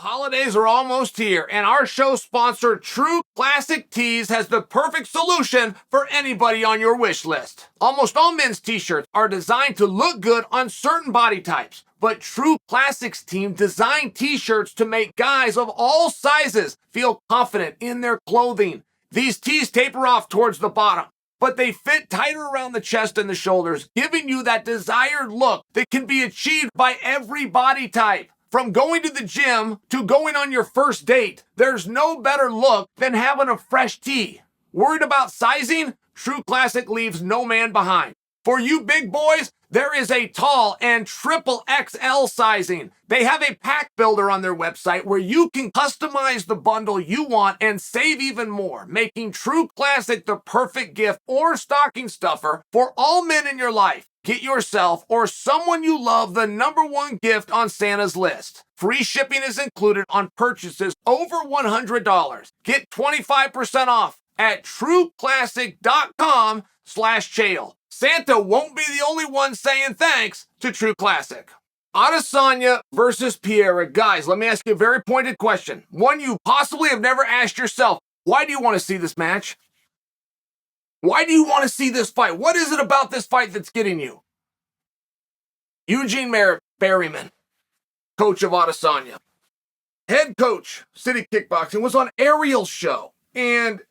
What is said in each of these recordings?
holidays are almost here, and our show sponsor, True Classic Tees, has the perfect solution for anybody on your wish list. Almost all men's t-shirts are designed to look good on certain body types, but True Classics team designed t-shirts to make guys of all sizes feel confident in their clothing. These tees taper off towards the bottom, but they fit tighter around the chest and the shoulders, giving you that desired look that can be achieved by every body type. From going to the gym to going on your first date, there's no better look than having a fresh tee. Worried about sizing? True Classic leaves no man behind. For you big boys, there is a tall and triple XL sizing. They have a pack builder on their website where you can customize the bundle you want and save even more, making True Classic the perfect gift or stocking stuffer for all men in your life. Get yourself or someone you love the #1 gift on Santa's list. Free shipping is included on purchases over $100. Get 25% off at trueclassic.com/Chael. Santa won't be the only one saying thanks to True Classic. Adesanya versus Pereira. Guys, let me ask you a very pointed question. One you possibly have never asked yourself. Why do you want to see this match? Why do you want to see this fight? What is it about this fight that's getting you? Eugene Berryman, coach of Adesanya, head coach, City Kickboxing, was on Ariel's show. And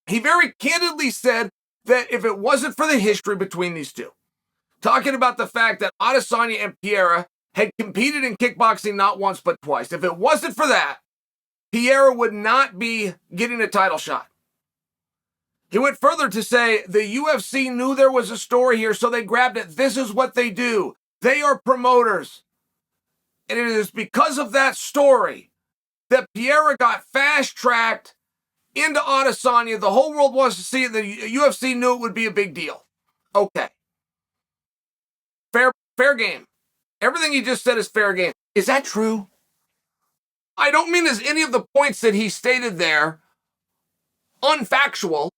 he very candidly said that if it wasn't for the history between these two, talking about the fact that Adesanya and Pereira had competed in kickboxing not once but twice, if it wasn't for that, Pereira would not be getting a title shot. He went further to say the UFC knew there was a story here, so they grabbed it. This is what they do. They are promoters. And it is because of that story that Pereira got fast-tracked into Adesanya. The whole world wants to see it. The UFC knew it would be a big deal. Okay. Fair game. Everything he just said is fair game. Is that true? I don't mean as any of the points that he stated there unfactual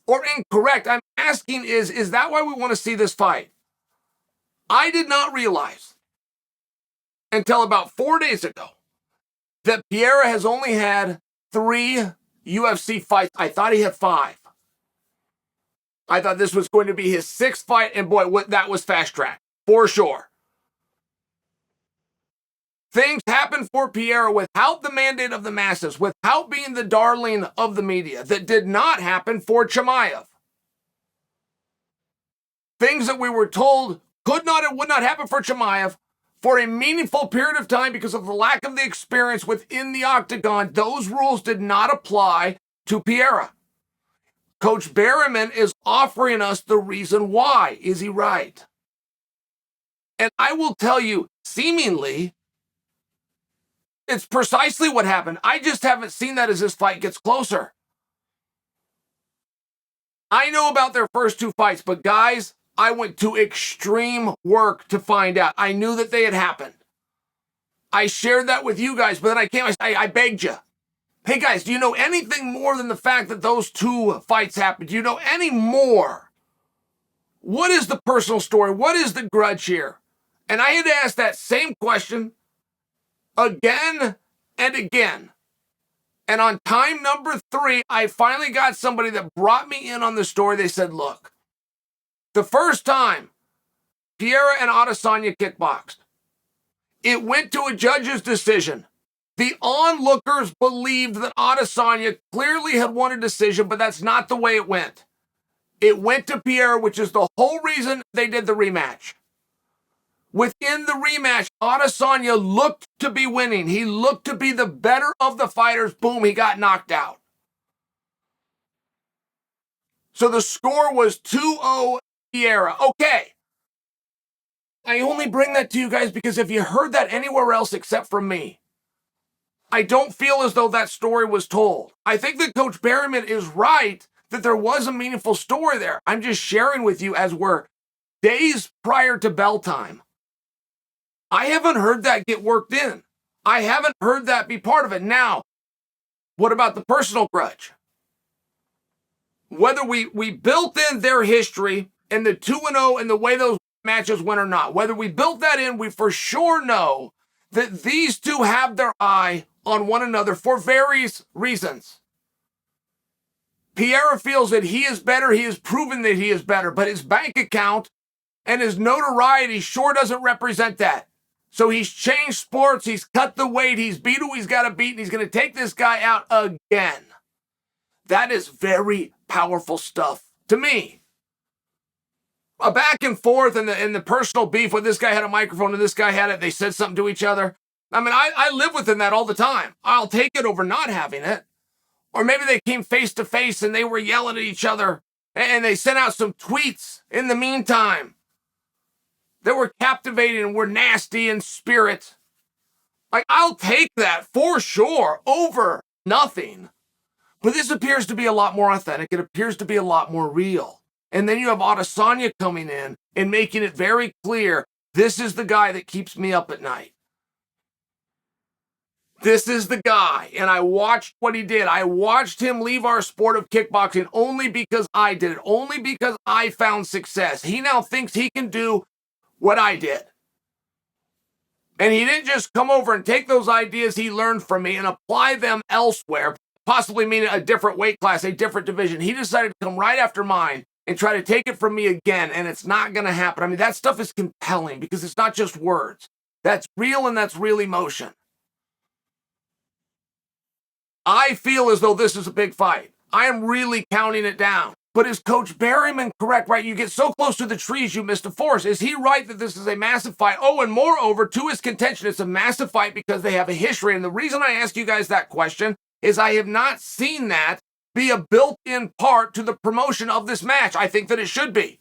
or incorrect. I'm asking is that why we want to see this fight? I did not realize until about 4 days ago that Pereira has only had 3 UFC fights. I thought he had 5. I thought this was going to be his 6th fight, and boy, that was fast-tracked, for sure. Things happen for Pereira without the mandate of the masses, without being the darling of the media, that did not happen for Chimaev. Things that we were told could not and would not happen for Chimaev for a meaningful period of time because of the lack of the experience within the octagon. Those rules did not apply to Pereira. Coach Berryman is offering us the reason why. Is he right? And I will tell you, seemingly, it's precisely what happened. I just haven't seen that as this fight gets closer. I know about their first 2 fights, but guys, I went to extreme work to find out. I knew that they had happened. I shared that with you guys, but then I begged you. Hey guys, do you know anything more than the fact that those 2 fights happened? Do you know any more? What is the personal story? What is the grudge here? And I had to ask that same question again and again. And on time number 3, I finally got somebody that brought me in on the story. They said, look, the first time Pereira and Adesanya kickboxed, it went to a judge's decision. The onlookers believed that Adesanya clearly had won a decision, but that's not the way it went. It went to Pereira, which is the whole reason they did the rematch. Within the rematch, Adesanya looked to be winning. He looked to be the better of the fighters. Boom, he got knocked out. So the score was 2-0 Pereira. Okay. I only bring that to you guys because if you heard that anywhere else except from me, I don't feel as though that story was told. I think that Coach Berryman is right that there was a meaningful story there. I'm just sharing with you as we're days prior to bell time. I haven't heard that get worked in. I haven't heard that be part of it. Now, what about the personal grudge? Whether we built in their history and the 2-0 and the way those matches went or not, whether we built that in, we for sure know that these two have their eye on one another for various reasons. Pereira feels that he is better. He has proven that he is better, but his bank account and his notoriety sure doesn't represent that. So he's changed sports. He's cut the weight. He's beat who he's got to beat, and he's going to take this guy out again. That is very powerful stuff to me. A back and forth and the personal beef when this guy had a microphone and this guy had it, they said something to each other. I mean, I live within that all the time. I'll take it over not having it. Or maybe they came face to face and they were yelling at each other and they sent out some tweets in the meantime that were captivating and were nasty in spirit. Like, I'll take that for sure over nothing. But this appears to be a lot more authentic. It appears to be a lot more real. And then you have Adesanya coming in and making it very clear, this is the guy that keeps me up at night. This is the guy. And I watched what he did. I watched him leave our sport of kickboxing only because I did it. Only because I found success. He now thinks he can do what I did. And he didn't just come over and take those ideas he learned from me and apply them elsewhere, possibly meaning a different weight class, a different division. He decided to come right after mine and try to take it from me again, and it's not going to happen. I mean, that stuff is compelling because it's not just words. That's real and that's real emotion. I feel as though this is a big fight. I am really counting it down. But is Coach Berryman correct, right? You get so close to the trees, you miss the forest. Is he right that this is a massive fight? Oh, and moreover, to his contention, it's a massive fight because they have a history. And the reason I ask you guys that question is I have not seen that be a built-in part to the promotion of this match. I think that it should be.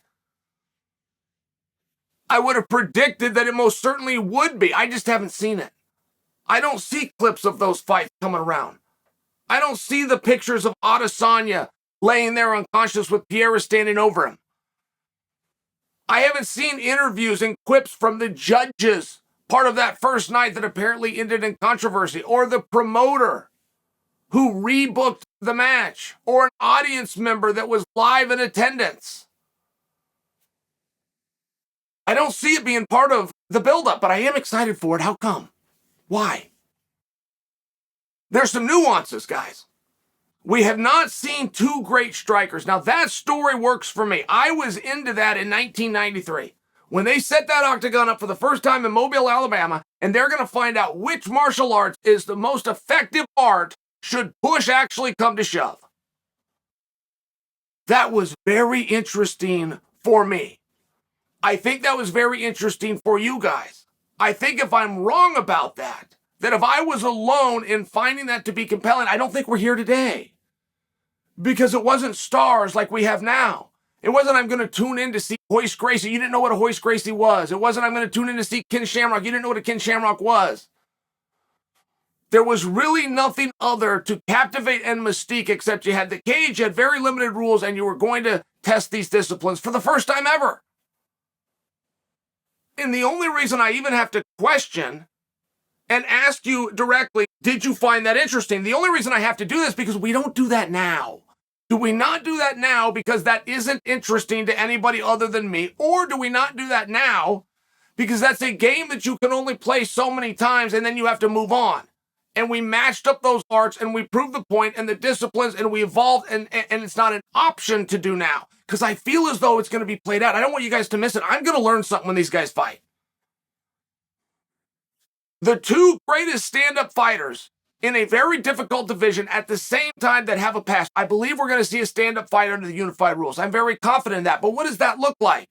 I would have predicted that it most certainly would be. I just haven't seen it. I don't see clips of those fights coming around. I don't see the pictures of Adesanya laying there unconscious with Pereira standing over him. I haven't seen interviews and clips from the judges, part of that first night that apparently ended in controversy, or the promoter who rebooked the match, or an audience member that was live in attendance. I don't see it being part of the buildup, but I am excited for it. How come? Why? There's some nuances, guys. We have not seen two great strikers. Now, that story works for me. I was into that in 1993 when they set that octagon up for the first time in Mobile, Alabama, and they're going to find out which martial arts is the most effective art should push actually come to shove. That was very interesting for me. I think that was very interesting for you guys. I think if I'm wrong about that if I was alone in finding that to be compelling, I don't think we're here today. Because it wasn't stars like we have now. It wasn't I'm going to tune in to see Royce Gracie. You didn't know what a Royce Gracie was. It wasn't I'm going to tune in to see Ken Shamrock. You didn't know what a Ken Shamrock was. There was really nothing other to captivate and mystique except you had the cage, you had very limited rules, and you were going to test these disciplines for the first time ever. And the only reason I even have to question and ask you directly, did you find that interesting? The only reason I have to do this because we don't do that now. Do we not do that now because that isn't interesting to anybody other than me? Or do we not do that now because that's a game that you can only play so many times and then you have to move on? And we matched up those arts and we proved the point and the disciplines and we evolved and it's not an option to do now. Because I feel as though it's going to be played out. I don't want you guys to miss it. I'm going to learn something when these guys fight. The two greatest stand-up fighters in a very difficult division at the same time that have a past. I believe we're going to see a stand-up fight under the unified rules. I'm very confident in that. But what does that look like?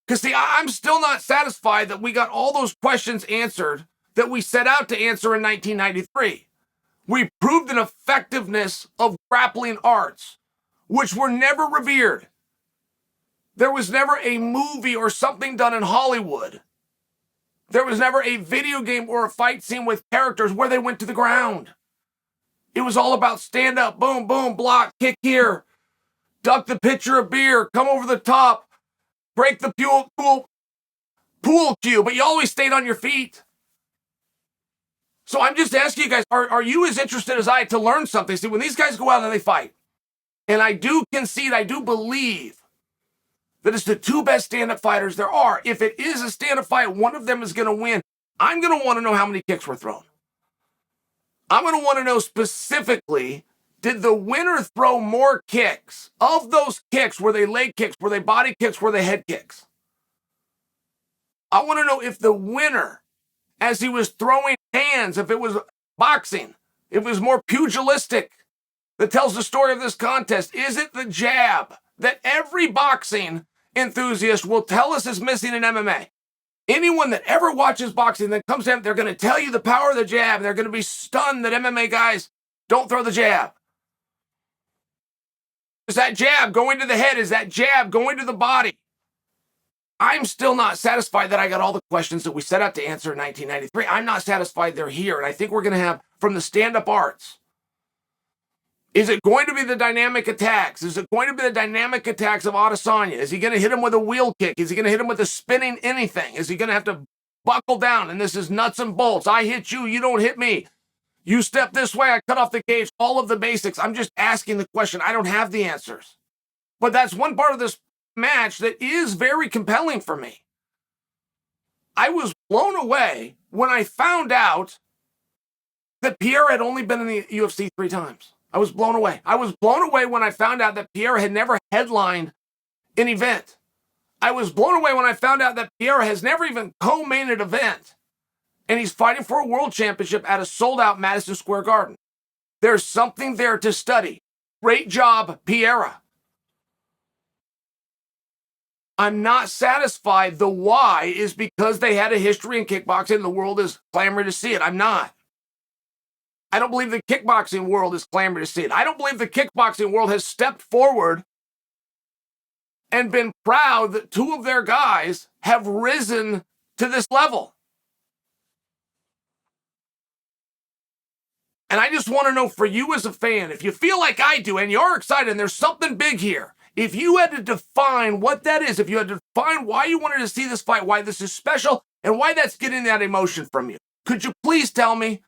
Because, see, I'm still not satisfied that we got all those questions answered that we set out to answer in 1993. We proved an effectiveness of grappling arts, which were never revered. There was never a movie or something done in Hollywood. There was never a video game or a fight scene with characters where they went to the ground. It was all about stand up, boom, boom, block, kick here, duck the pitcher of beer, come over the top, break the pool cue, but you always stayed on your feet. So I'm just asking you guys, are you as interested as I to learn something? See, when these guys go out and they fight, and I do concede, I do believe that it's the two best stand-up fighters there are. If it is a stand-up fight, one of them is going to win. I'm going to want to know how many kicks were thrown. I'm going to want to know specifically, did the winner throw more kicks? Of those kicks, were they leg kicks? Were they body kicks? Were they head kicks? I want to know if the winner, as he was throwing hands, if it was boxing, if it was more pugilistic, that tells the story of this contest. Is it the jab that every boxing enthusiast will tell us is missing in MMA? Anyone that ever watches boxing that comes in, they're going to tell you the power of the jab. They're going to be stunned that MMA guys don't throw the jab. Is that jab going to the head? Is that jab going to the body? I'm still not satisfied that I got all the questions that we set out to answer in 1993. I'm not satisfied they're here. And I think we're going to have, from the stand-up arts, is it going to be the dynamic attacks? Is it going to be the dynamic attacks of Adesanya? Is he going to hit him with a wheel kick? Is he going to hit him with a spinning anything? Is he going to have to buckle down? And this is nuts and bolts. I hit you, you don't hit me. You step this way, I cut off the cage. All of the basics. I'm just asking the question. I don't have the answers. But that's one part of this match that is very compelling for me. I was blown away when I found out that Pereira had only been in the UFC 3 times. I was blown away. I was blown away when I found out that Pereira had never headlined an event. I was blown away when I found out that Pereira has never even co-main an event. And he's fighting for a world championship at a sold-out Madison Square Garden. There's something there to study. Great job, Pereira. I'm not satisfied. The why is because they had a history in kickboxing and the world is clamoring to see it. I'm not. I don't believe the kickboxing world is clamoring to see it. I don't believe the kickboxing world has stepped forward and been proud that 2 of their guys have risen to this level. And I just want to know, for you as a fan, if you feel like I do and you're excited and there's something big here, if you had to define what that is, if you had to define why you wanted to see this fight, why this is special, and why that's getting that emotion from you, could you please tell me?